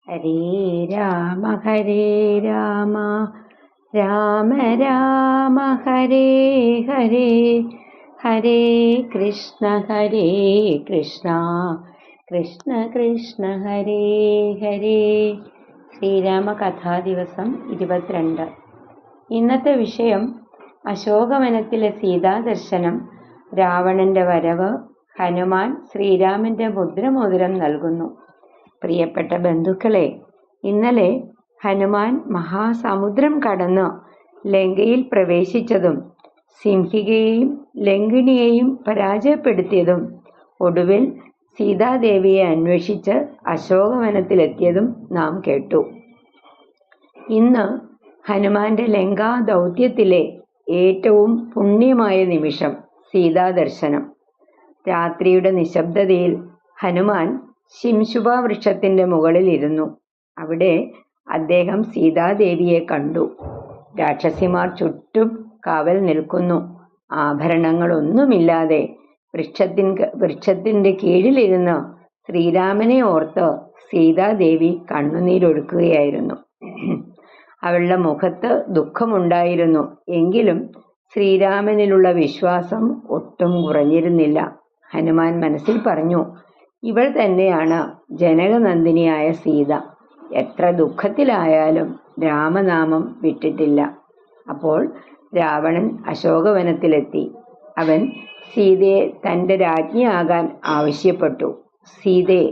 ഹരേ രാമ രാമ രാമ ഹരേ ഹരേ, ഹരേ കൃഷ്ണ കൃഷ്ണ കൃഷ്ണ ഹരേ ഹരേ. ശ്രീരാമ കഥാ ദിവസം 22. ഇന്നത്തെ വിഷയം അശോകവനത്തിലെ സീതാദർശനം, രാവണന്റെ വരവ്, ഹനുമാൻ ശ്രീരാമന്റെ മുദ്രമോതിരം നൽകുന്നു. പ്രിയപ്പെട്ട ബന്ധുക്കളെ, ഇന്നലെ ഹനുമാൻ മഹാസമുദ്രം കടന്ന് ലങ്കയിൽ പ്രവേശിച്ചതും സിംഹികയെയും ലങ്കിണിയെയും പരാജയപ്പെടുത്തിയതും ഒടുവിൽ സീതാദേവിയെ അന്വേഷിച്ച് അശോകവനത്തിലെത്തിയതും നാം കേട്ടു. ഇന്ന് ഹനുമാന്റെ ലങ്കാ ദൗത്യത്തിലെ ഏറ്റവും പുണ്യമായ നിമിഷം സീതാദർശനം. രാത്രിയുടെ നിശബ്ദതയിൽ ഹനുമാൻ ശിംശുഭ വൃക്ഷത്തിന്റെ മുകളിൽ ഇരുന്നു. അവിടെ അദ്ദേഹം സീതാദേവിയെ കണ്ടു. രാക്ഷസിമാർ ചുറ്റും കാവൽ നിൽക്കുന്നു. ആഭരണങ്ങളൊന്നുമില്ലാതെ വൃക്ഷത്തിന്റെ കീഴിലിരുന്ന് ശ്രീരാമനെ ഓർത്ത് സീതാദേവി കണ്ണുനീരൊഴുക്കുകയായിരുന്നു. അവളുടെ മുഖത്ത് ദുഃഖമുണ്ടായിരുന്നു. എങ്കിലും ശ്രീരാമനിലുള്ള വിശ്വാസം ഒട്ടും കുറഞ്ഞിരുന്നില്ല. ഹനുമാൻ മനസ്സിൽ പറഞ്ഞു, ഇവൾ തന്നെയാണ് ജനകനന്ദിനിയായ സീത. എത്ര ദുഃഖത്തിലായാലും രാമനാമം വിട്ടിട്ടില്ല. അപ്പോൾ രാവണൻ അശോകവനത്തിലെത്തി. അവൻ സീതയെ തൻ്റെ രാജ്ഞിയാകാൻ ആവശ്യപ്പെട്ടു. സീതയെ,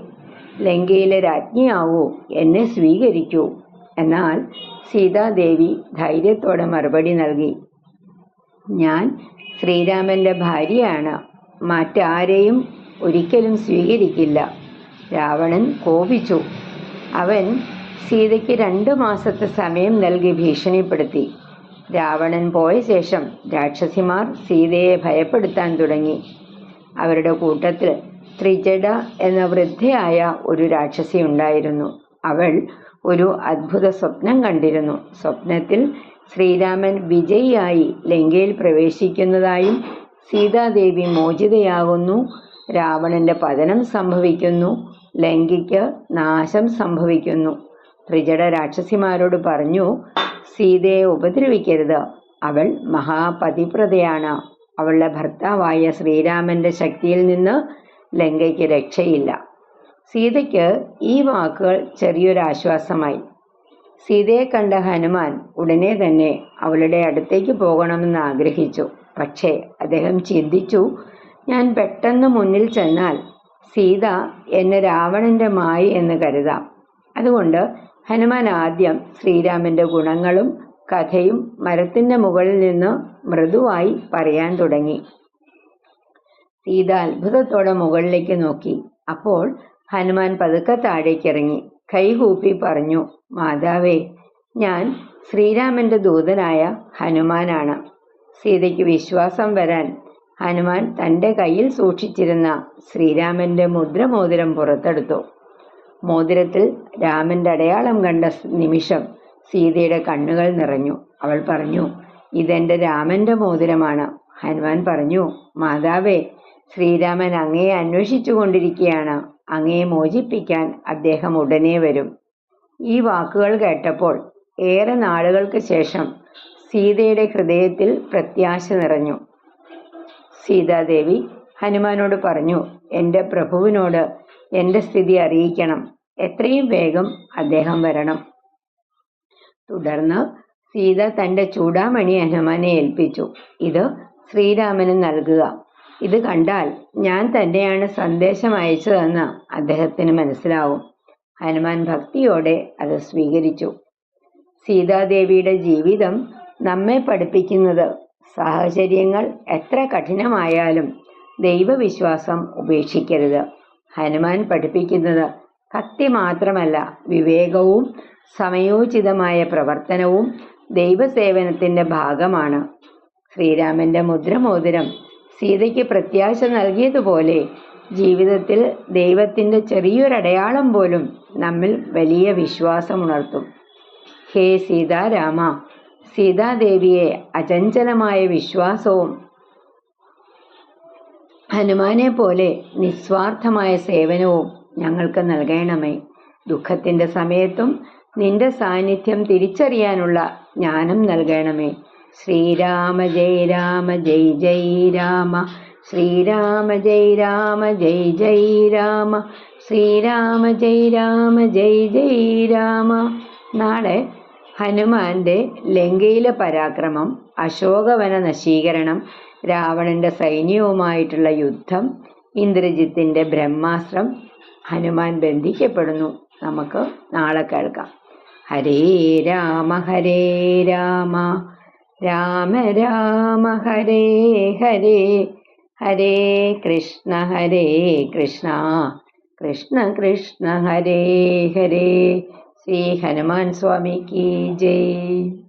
ലങ്കയിലെ രാജ്ഞിയാവൂ, എന്നെ സ്വീകരിക്കൂ. എന്നാൽ സീതാദേവി ധൈര്യത്തോടെ മറുപടി നൽകി, ഞാൻ ശ്രീരാമന്റെ ഭാര്യയാണ്, മറ്റാരെയും ഒരിക്കലും സ്വീകരിക്കില്ല. രാവണൻ കോപിച്ചു. അവൻ സീതയ്ക്ക് 2 മാസത്തെ സമയം നൽകി ഭീഷണിപ്പെടുത്തി. രാവണൻ പോയ ശേഷം രാക്ഷസിമാർ സീതയെ ഭയപ്പെടുത്താൻ തുടങ്ങി. അവരുടെ കൂട്ടത്തിൽ ത്രിജട എന്ന വൃദ്ധയായ ഒരു രാക്ഷസി ഉണ്ടായിരുന്നു. അവൾ ഒരു അത്ഭുത സ്വപ്നം കണ്ടിരുന്നു. സ്വപ്നത്തിൽ ശ്രീരാമൻ വിജയിയായി ലങ്കയിൽ പ്രവേശിക്കുന്നതായും സീതാദേവി മോചിതയാകുന്നു, രാവണന്റെ പതനം സംഭവിക്കുന്നു, ലങ്കയ്ക്ക് നാശം സംഭവിക്കുന്നു. ത്രിജട രാക്ഷസിമാരോട് പറഞ്ഞു, സീതയെ ഉപദ്രവിക്കരുത്. അവൾ മഹാപതിവ്രതയാണ്. അവളുടെ ഭർത്താവായ ശ്രീരാമന്റെ ശക്തിയിൽ നിന്ന് ലങ്കയ്ക്ക് രക്ഷയില്ല. സീതയ്ക്ക് ഈ വാക്കുകൾ ചെറിയൊരാശ്വാസമായി. സീതയെ കണ്ട ഹനുമാൻ ഉടനെ തന്നെ അവളുടെ അടുത്തേക്ക് പോകണമെന്ന് ആഗ്രഹിച്ചു. പക്ഷേ അദ്ദേഹം ചിന്തിച്ചു, ഞാൻ പെട്ടെന്ന് മുന്നിൽ ചെന്നാൽ സീത എന്നെ രാവണന്റെ മായ എന്ന് കരുതാം. അതുകൊണ്ട് ഹനുമാൻ ആദ്യം ശ്രീരാമന്റെ ഗുണങ്ങളും കഥയും മരത്തിന്റെ മുകളിൽ നിന്ന് മൃദുവായി പറയാൻ തുടങ്ങി. സീത അത്ഭുതത്തോടെ മുകളിലേക്ക് നോക്കി. അപ്പോൾ ഹനുമാൻ പതുക്കെ താഴേക്കിറങ്ങി കൈകൂപ്പി പറഞ്ഞു, മാതാവേ, ഞാൻ ശ്രീരാമന്റെ ദൂതനായ ഹനുമാനാണ്. സീതയ്ക്ക് വിശ്വാസം വരാൻ ഹനുമാൻ തൻ്റെ കയ്യിൽ സൂക്ഷിച്ചിരുന്ന ശ്രീരാമന്റെ മുദ്രമോതിരം പുറത്തെടുത്തു. മോതിരത്തിൽ രാമന്റെ അടയാളം കണ്ട നിമിഷം സീതയുടെ കണ്ണുകൾ നിറഞ്ഞു. അവൾ പറഞ്ഞു, ഇതെന്റെ രാമന്റെ മോതിരമാണ്. ഹനുമാൻ പറഞ്ഞു, മാതാവേ, ശ്രീരാമൻ അങ്ങയെ അന്വേഷിച്ചു കൊണ്ടിരിക്കുകയാണ്. അങ്ങയെ മോചിപ്പിക്കാൻ അദ്ദേഹം ഉടനെ വരും. ഈ വാക്കുകൾ കേട്ടപ്പോൾ ഏറെ നാളുകൾക്ക് ശേഷം സീതയുടെ ഹൃദയത്തിൽ പ്രത്യാശ നിറഞ്ഞു. സീതാദേവി ഹനുമാനോട് പറഞ്ഞു, എൻ്റെ പ്രഭുവിനോട് എൻ്റെ സ്ഥിതി അറിയിക്കണം. എത്രയും വേഗം അദ്ദേഹം വരണം. തുടർന്ന് സീത തൻ്റെ ചൂടാമണി ഹനുമാനെ ഏൽപ്പിച്ചു. ഇത് ശ്രീരാമന് നൽകുക. ഇത് കണ്ടാൽ ഞാൻ തന്നെയാണ് സന്ദേശം അയച്ചതെന്ന് അദ്ദേഹത്തിന് മനസ്സിലാവും. ഹനുമാൻ ഭക്തിയോടെ അത് സ്വീകരിച്ചു. സീതാദേവിയുടെ ജീവിതം നമ്മെ പഠിപ്പിക്കുന്നത് സാഹചര്യങ്ങൾ എത്ര കഠിനമായാലും ദൈവവിശ്വാസം ഉപേക്ഷിക്കരുത്. ഹനുമാൻ പഠിപ്പിക്കുന്നത് ഭക്തി മാത്രമല്ല, വിവേകവും സമയോചിതമായ പ്രവർത്തനവും ദൈവസേവനത്തിന്റെ ഭാഗമാണ്. ശ്രീരാമന്റെ മുദ്രമോതിരം സീതയ്ക്ക് പ്രത്യാശ നൽകിയതുപോലെ ജീവിതത്തിൽ ദൈവത്തിന്റെ ചെറിയൊരടയാളം പോലും നമ്മിൽ വലിയ വിശ്വാസമുണർത്തും. ഹേ സീതാരാമ, സീതാദേവിയെ അചഞ്ചലമായ വിശ്വാസവും ഹനുമാനെ പോലെ നിസ്വാർത്ഥമായ സേവനവും ഞങ്ങൾക്ക് നൽകണമേ. ദുഃഖത്തിന്റെ സമയത്തും നിന്റെ സാന്നിധ്യം തിരിച്ചറിയാനുള്ള ജ്ഞാനം നൽകണമേ. ശ്രീരാമ ജയ രാമ ജയ് ജയ് രാമ, ശ്രീരാമ ജയ രാമ ജയ് ജയ് രാമ, ശ്രീരാമ ജയ രാമ ജയ് ജയ് രാമ. നാളെ ഹനുമാന്റെ ലങ്കയിലെ പരാക്രമം, അശോകവന നശീകരണം, രാവണന്റെ സൈന്യവുമായിട്ടുള്ള യുദ്ധം, ഇന്ദ്രജിത്തിന്റെ ബ്രഹ്മാസ്ത്രം, ഹനുമാൻ ബന്ധിക്കപ്പെടുന്നു. നമുക്ക് നാളെ കേൾക്കാം. ഹരേ രാമ ഹരേ രാമ, രാമ രാമ ഹരേ ഹരേ, ഹരേ കൃഷ്ണ കൃഷ്ണ, കൃഷ്ണ കൃഷ്ണ ഹരേ ഹരേ. ശ്രീ ഹനുമാൻ സ്വാമിക്ക് ജയ്.